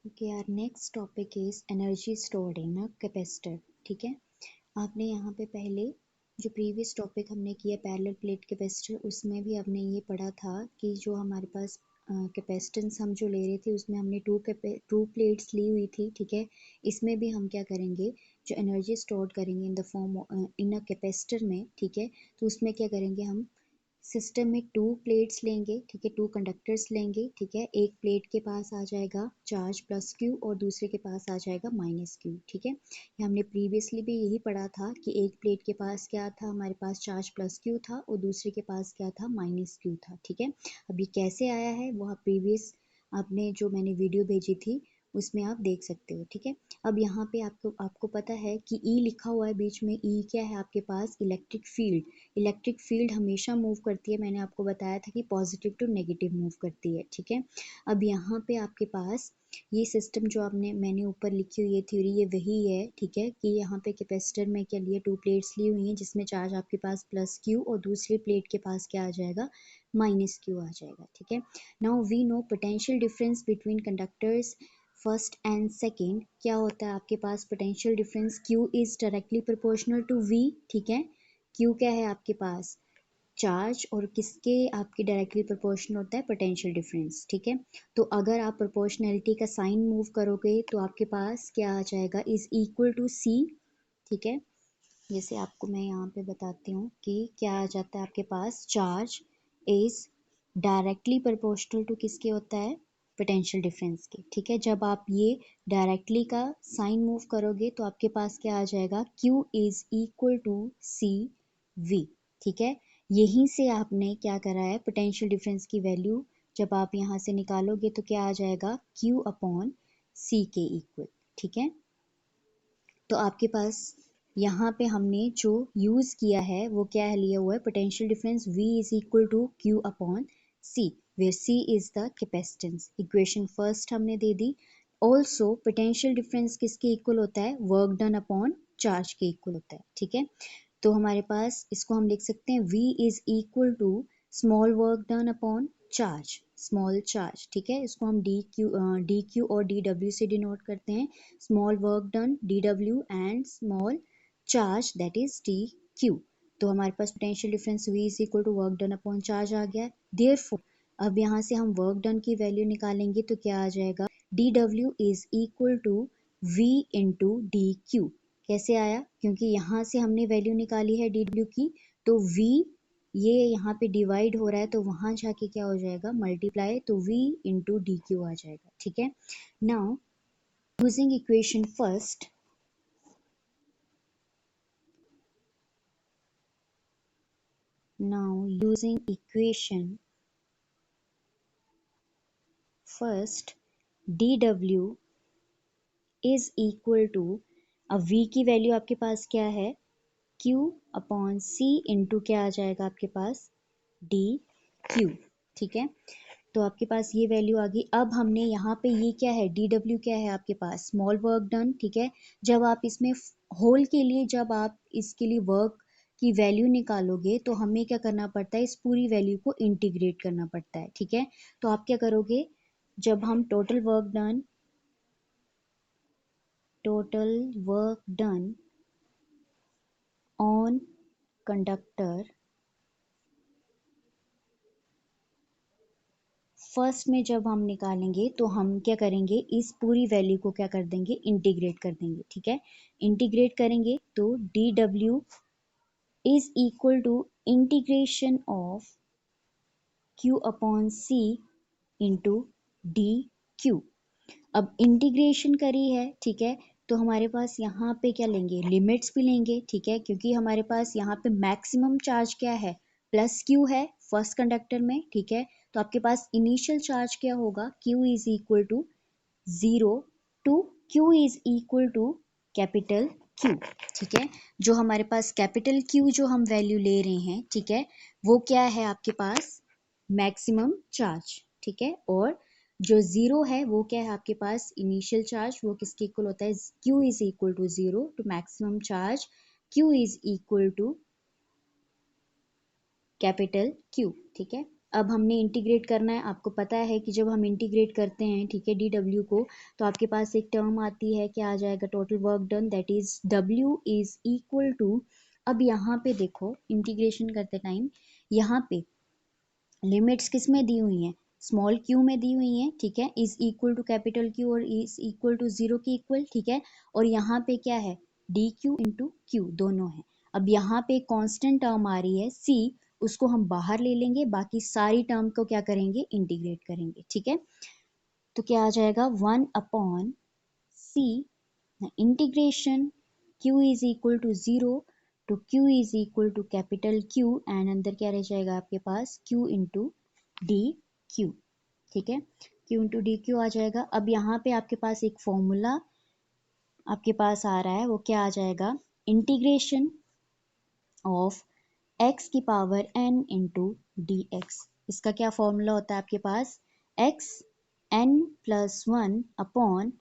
Okay, our next topic is energy stored in a capacitor. ठीक है, आपने यहाँ पे पहले जो प्रीवियस टॉपिक हमने किया पैरेलल प्लेट कैपेसिटर, उसमें भी हमने ये पढ़ा था कि जो हमारे पास कैपेसिटेंस हम जो ले रहे थे उसमें हमने टू प्लेट्स ली हुई थी। ठीक है, इसमें भी हम क्या करेंगे, जो एनर्जी स्टोर करेंगे in the form in a capacitor में। ठीक है, तो उसमें क्या करेंगे, हम सिस्टम में टू प्लेट्स लेंगे। ठीक है, टू कंडक्टर्स लेंगे। ठीक है, एक प्लेट के पास आ जाएगा चार्ज प्लस क्यू और दूसरे के पास आ जाएगा माइनस क्यू। ठीक है, ये हमने प्रीवियसली भी यही पढ़ा था कि एक प्लेट के पास क्या था, हमारे पास चार्ज प्लस क्यू था और दूसरे के पास क्या था, माइनस क्यू था। ठीक है, अब ये कैसे आया है वो आप प्रीवियस आपने जो मैंने वीडियो भेजी थी उसमें आप देख सकते हो। ठीक है, अब यहाँ पे आपको पता है कि ई लिखा हुआ है बीच में। ई क्या है आपके पास, इलेक्ट्रिक फील्ड। इलेक्ट्रिक फील्ड हमेशा मूव करती है, मैंने आपको बताया था कि पॉजिटिव टू नेगेटिव मूव करती है। ठीक है, अब यहाँ पे आपके पास ये सिस्टम जो मैंने ऊपर लिखी हुई है थ्योरी, ये वही है। ठीक है, कि यहाँ पे कैपेसिटर में क्या लिए, टू प्लेट्स ली हुई हैं जिसमें चार्ज आपके पास प्लस क्यू और दूसरी प्लेट के पास क्या आ जाएगा, माइनस क्यू आ जाएगा। ठीक है, now we know potential difference between conductors first and second. क्या होता है आपके पास potential difference, Q is directly proportional to V. ठीक है, क्यू क्या है आपके पास, चार्ज, और किसके आपके डायरेक्टली प्रोपोर्शनल होता है, पोटेंशियल डिफरेंस। ठीक है, तो अगर आप प्रोपोर्शनैलिटी का साइन मूव करोगे तो आपके पास क्या आ जाएगा, इज इक्वल टू सी। ठीक है, जैसे आपको मैं यहाँ पे बताती हूँ कि क्या आ जाता है आपके पास, charge is directly proportional to किसके होता है, पोटेंशियल डिफरेंस के। ठीक है, जब आप ये डायरेक्टली का साइन मूव करोगे तो आपके पास क्या आ जाएगा, Q is equal to C V. ठीक है, यहीं से आपने क्या करा है, पोटेंशियल डिफरेंस की वैल्यू जब आप यहाँ से निकालोगे तो क्या आ जाएगा, Q अपॉन सी के इक्वल। ठीक है, तो आपके पास यहाँ पे हमने जो यूज़ किया है वो क्या है, लिया हुआ है potential difference V is equal to Q upon C, where C is the capacitance. Equation first हमने दे दी। ऑल्सो पोटेंशियल डिफरेंस किसके इक्वल होता है, वर्क डन अपॉन चार्ज के इक्वल होता है। ठीक है, तो हमारे पास इसको हम लिख सकते हैं V is equal to small work done upon charge, small charge. ठीक है, इसको हम डी क्यू और डी डब्ल्यू से डिनोट करते हैं। स्मॉल वर्क डन डी डब्ल्यू and small charge that is d q. तो हमारे पास potential difference V is equal to work done upon charge आ गया। देयरफॉर अब यहाँ से हम वर्क डन की वैल्यू निकालेंगे तो क्या आ जाएगा, D W is equal to V into D Q. कैसे आया, क्योंकि यहाँ से हमने वैल्यू निकाली है डी डब्ल्यू की, तो V ये यहाँ पे डिवाइड हो रहा है तो वहाँ जाके क्या हो जाएगा, मल्टीप्लाई, तो V इंटू डी क्यू आ जाएगा। ठीक है, now using equation first, now using equation first, dw is equal to, अब v की वैल्यू आपके पास क्या है, q अपॉन c इंटू क्या आ जाएगा आपके पास, dq। ठीक है, तो आपके पास ये वैल्यू आ गई। अब हमने यहाँ पे ये क्या है, dw क्या है आपके पास, स्मॉल वर्क डन। ठीक है, जब आप इसमें होल के लिए, जब आप इसके लिए वर्क की वैल्यू निकालोगे तो हमें क्या करना पड़ता है, इस पूरी वैल्यू को इंटीग्रेट करना पड़ता है। ठीक है, तो आप क्या करोगे, जब हम total work done on conductor first में जब हम निकालेंगे तो हम क्या करेंगे, इस पूरी वैल्यू को क्या कर देंगे, इंटीग्रेट कर देंगे। ठीक है, इंटीग्रेट करेंगे तो D W is equal to integration of Q upon C into D Q. अब इंटीग्रेशन करी है, ठीक है, तो हमारे पास यहाँ पे क्या लेंगे, लिमिट्स भी लेंगे। ठीक है, क्योंकि हमारे पास यहाँ पे मैक्सिमम चार्ज क्या है, प्लस क्यू है फर्स्ट कंडक्टर में। ठीक है, तो आपके पास इनिशियल चार्ज क्या होगा, Q is equal to 0 to Q is equal to capital Q. ठीक है, जो हमारे पास कैपिटल क्यू जो हम वैल्यू ले रहे हैं, ठीक है, वो क्या है आपके पास, मैक्सिमम चार्ज। ठीक है, और जो 0 है वो क्या है आपके पास, इनिशियल चार्ज, वो किसके इक्वल होता है, Q is equal to 0 to maximum charge, Q is equal to capital Q। ठीक है, अब हमने इंटीग्रेट करना है। आपको पता है कि जब हम इंटीग्रेट करते हैं, ठीक है, डी डब्ल्यू को, तो आपके पास एक टर्म आती है, क्या आ जाएगा, total work done, that is W is equal to, अब यहाँ पे देखो इंटीग्रेशन करते टाइम यहाँ पे लिमिट्स किस में दी हुई हैं, स्मॉल क्यू में दी हुई हैं, ठीक है, is equal to capital Q और इज इक्वल टू जीरो के इक्वल, ठीक है, और यहाँ पे क्या है, डी क्यू इंटू क्यू दोनों है। अब यहाँ पे कांस्टेंट टर्म आ रही है सी, उसको हम बाहर ले लेंगे, बाकी सारी टर्म को क्या करेंगे, इंटीग्रेट करेंगे, ठीक है। तो क्या आ जाएगा, 1 C integration q is equal to zero तो q is equal to capital Q and अंदर क्या रह जाएगा आपके पास, q इंटू डी क्यू, ठीक है, q इंटू डी क्यू आ जाएगा। अब यहाँ पे आपके पास एक फॉर्मूला आपके पास आ रहा है, वो क्या आ जाएगा, इंटीग्रेशन ऑफ x की power n into D x. इसका क्या फॉर्मूला होता है आपके पास, x n plus one upon,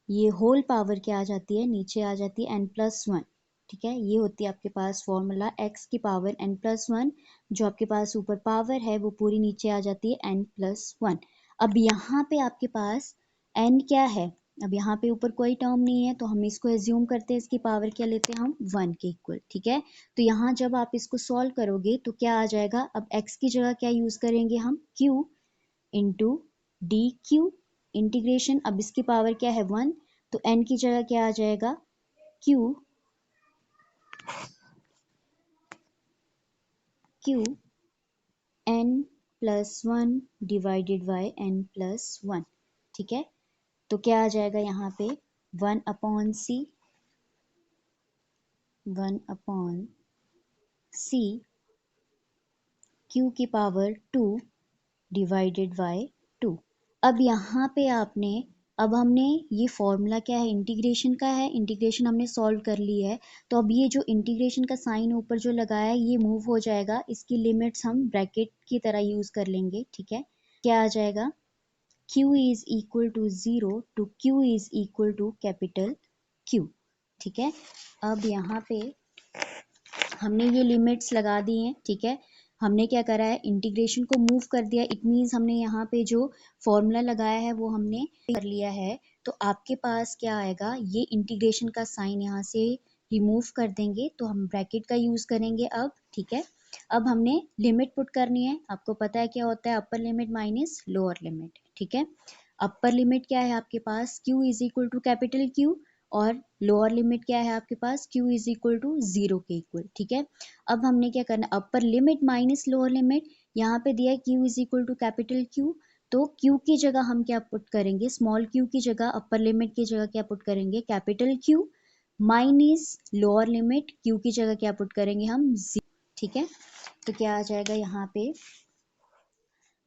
ये होल पावर क्या आ जाती है, नीचे आ जाती है n+1, ठीक है, ये होती है आपके पास फॉर्मूला x की पावर n+1, जो आपके पास ऊपर पावर है वो पूरी नीचे आ जाती है n+1। अब यहाँ पे आपके पास n क्या है, अब यहाँ पे ऊपर कोई टर्म नहीं है तो हम इसको एज्यूम करते हैं, इसकी पावर क्या लेते हैं हम, 1 के इक्वल, ठीक है। तो यहाँ जब आप इसको सॉल्व करोगे तो क्या आ जाएगा, अब x की जगह क्या यूज करेंगे हम, q into D Q integration, अब इसकी पावर क्या है 1, तो n की जगह क्या आ जाएगा, q q n+1 divided by n+1, ठीक है। तो क्या आ जाएगा यहाँ पे, 1/c 1/c q की पावर 2 डिवाइडेड बाय 2। अब यहाँ पे आपने, अब हमने ये फॉर्मूला क्या है, इंटीग्रेशन का है, इंटीग्रेशन हमने सॉल्व कर ली है, तो अब ये जो इंटीग्रेशन का साइन ऊपर जो लगाया है ये मूव हो जाएगा, इसकी लिमिट्स हम ब्रैकेट की तरह यूज कर लेंगे, ठीक है। क्या आ जाएगा, q is equal to zero to q is equal to capital Q, ठीक है। अब यहाँ पे हमने ये लिमिट्स लगा दी हैं, ठीक है, हमने क्या करा है, इंटीग्रेशन को मूव कर दिया, इट मीन्स हमने यहाँ पे जो फॉर्मूला लगाया है वो हमने कर लिया है। तो आपके पास क्या आएगा, ये इंटीग्रेशन का साइन यहाँ से रिमूव कर देंगे तो हम ब्रैकेट का यूज करेंगे अब, ठीक है। अब हमने लिमिट पुट करनी है, आपको पता है क्या होता है, upper limit minus lower limit, ठीक है। अपर लिमिट क्या है आपके पास, q is equal to capital Q, और लोअर लिमिट क्या है आपके पास, q is equal to zero के इक्वल, ठीक है। अब हमने क्या करना है, upper limit minus lower limit, यहाँ पे दिया है q is equal to capital Q, तो q की जगह हम क्या पुट करेंगे, स्मॉल q की जगह अपर लिमिट की जगह क्या पुट करेंगे, capital Q, minus lower limit q की जगह क्या पुट करेंगे हम, ठीक है। तो क्या आ जाएगा यहाँ पे,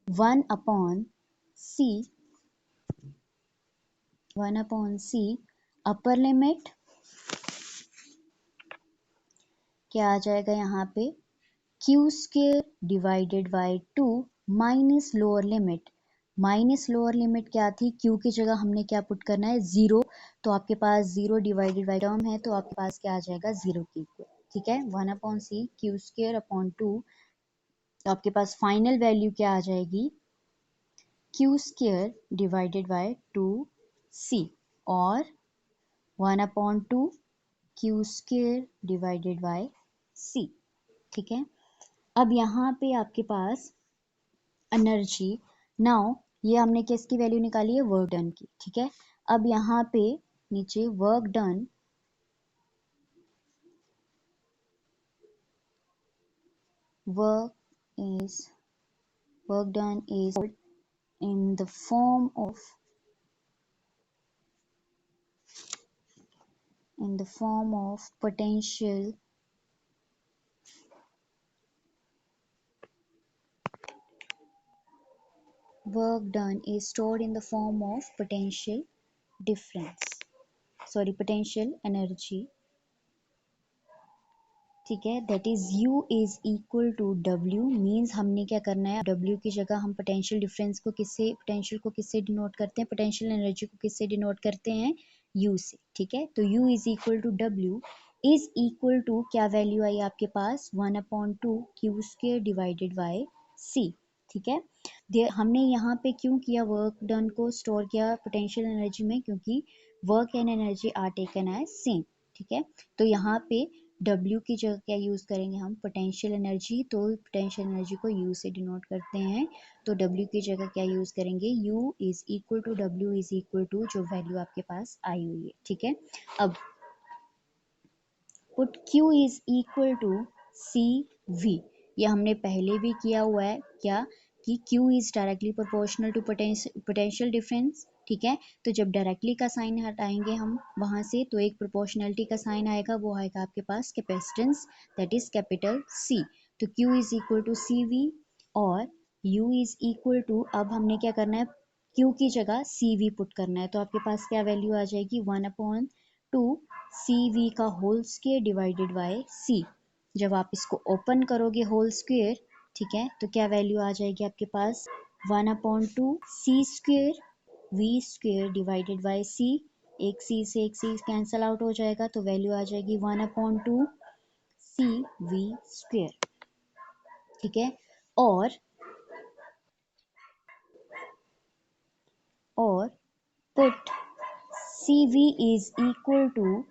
1/c 1/c अपर लिमिट क्या आ जाएगा यहाँ पे, Q square divided by 2 minus lower limit, minus lower limit क्या थी, क्यू की जगह हमने क्या पुट करना है, जीरो, तो आपके पास जीरो डिवाइडेड बाई टर्म है तो आपके पास क्या आ जाएगा, जीरो की इक्वल, ठीक है, 1/c क्यू स्क्वेयर अपॉन 2, तो आपके पास फाइनल वैल्यू क्या आ जाएगी, Q square divided by 2c और 1/2 Q square divided by c, ठीक है। अब यहाँ पे आपके पास एनर्जी, नाउ ये हमने किसकी वैल्यू निकाली है, वर्क डन की, ठीक है। अब यहाँ पे नीचे work done work is work done is in the form of potential work done is stored in the form of potential potential energy, ठीक है, that is U is equal to W, means हमने क्या करना है, W की जगह हम potential difference को किससे, पोटेंशियल को किससे डिनोट करते हैं, पोटेंशियल एनर्जी को किससे डिनोट करते हैं, U से, ठीक है। तो U is equal to W is equal to क्या वैल्यू आई आपके पास, 1/2 Q square divided by C, ठीक है। हमने यहाँ पे क्यों किया वर्क डन को स्टोर किया पोटेंशियल एनर्जी में, क्योंकि work and energy are taken as same, ठीक है। तो यहाँ पे W की जगह क्या यूज़ करेंगे हम, पोटेंशियल एनर्जी, तो पोटेंशियल एनर्जी को U से डिनोट करते हैं, तो W की जगह क्या यूज़ करेंगे, U is equal to W is equal to जो वैल्यू आपके पास आई हुई है, ठीक है। अब put Q is equal to CV, ये हमने पहले भी किया हुआ है क्या, कि Q is directly proportional to potential difference, ठीक है। तो जब डायरेक्टली का साइन हटाएंगे हम वहां से, तो एक प्रोपोर्शनलिटी का साइन आएगा, वो आएगा आपके पास capacitance, that is capital C। तो Q is equal to CV और U इज इक्वल टू, अब हमने क्या करना है, Q की जगह CV पुट करना है, तो आपके पास क्या वैल्यू आ जाएगी, 1/2 CV का whole square divided by C। जब आप इसको ओपन करोगे होल स्क्वायर, ठीक है, तो क्या वैल्यू आ जाएगी आपके पास, 1/2 C square V square divided by C। एक C से एक C कैंसल आउट हो जाएगा, तो वैल्यू आ जाएगी 1/2 CV स्क्वायर, ठीक है। और put CV is equal to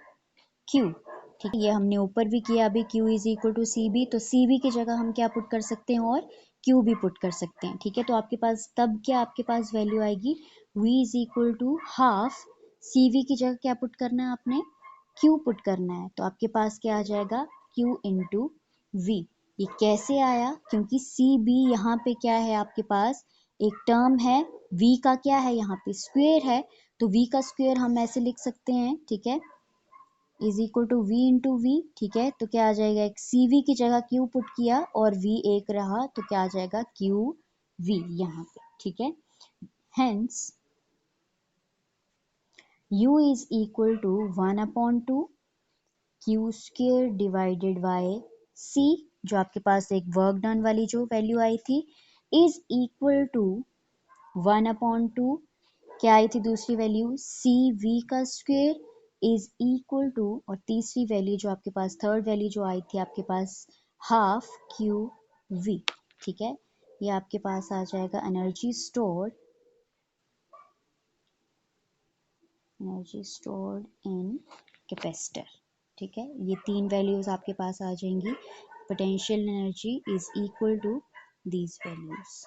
Q, ठीक है, ये हमने ऊपर भी किया अभी, Q is equal to CB, तो CB की जगह हम क्या पुट कर सकते हैं, और Q भी पुट कर सकते हैं, ठीक है। तो आपके पास तब क्या आपके पास वैल्यू आएगी, V is equal to half CV की जगह क्या पुट करना है आपने, Q पुट करना है, तो आपके पास क्या आ जाएगा, Q इंटू V। ये कैसे आया, क्योंकि CB यहाँ पे क्या है आपके पास, एक टर्म है, V का क्या है यहाँ पे स्क्वेयर है, तो V का स्क्वेयर हम ऐसे लिख सकते हैं, ठीक है, is equal to V into V, ठीक है। तो क्या आ जाएगा, एक CV की जगह Q पुट किया और V एक रहा, तो क्या आ जाएगा QV यहाँ पे, ठीक है। Hence U is equal to 1/2 Q square divided by C, जो आपके पास एक वर्क डन वाली जो वैल्यू आई थी, इज इक्वल टू 1/2 क्या आई थी दूसरी वैल्यू, CV का स्क्वेयर इज इक्वल टू, और तीसरी वैल्यू जो आपके पास थर्ड वैल्यू जो आई थी आपके पास, हाफ QV, ठीक है। ये आपके पास आ जाएगा एनर्जी स्टोर्ड इन कैपेसिटर, ठीक है। ये तीन वैल्यूज आपके पास आ जाएंगी, potential energy is equal to these values.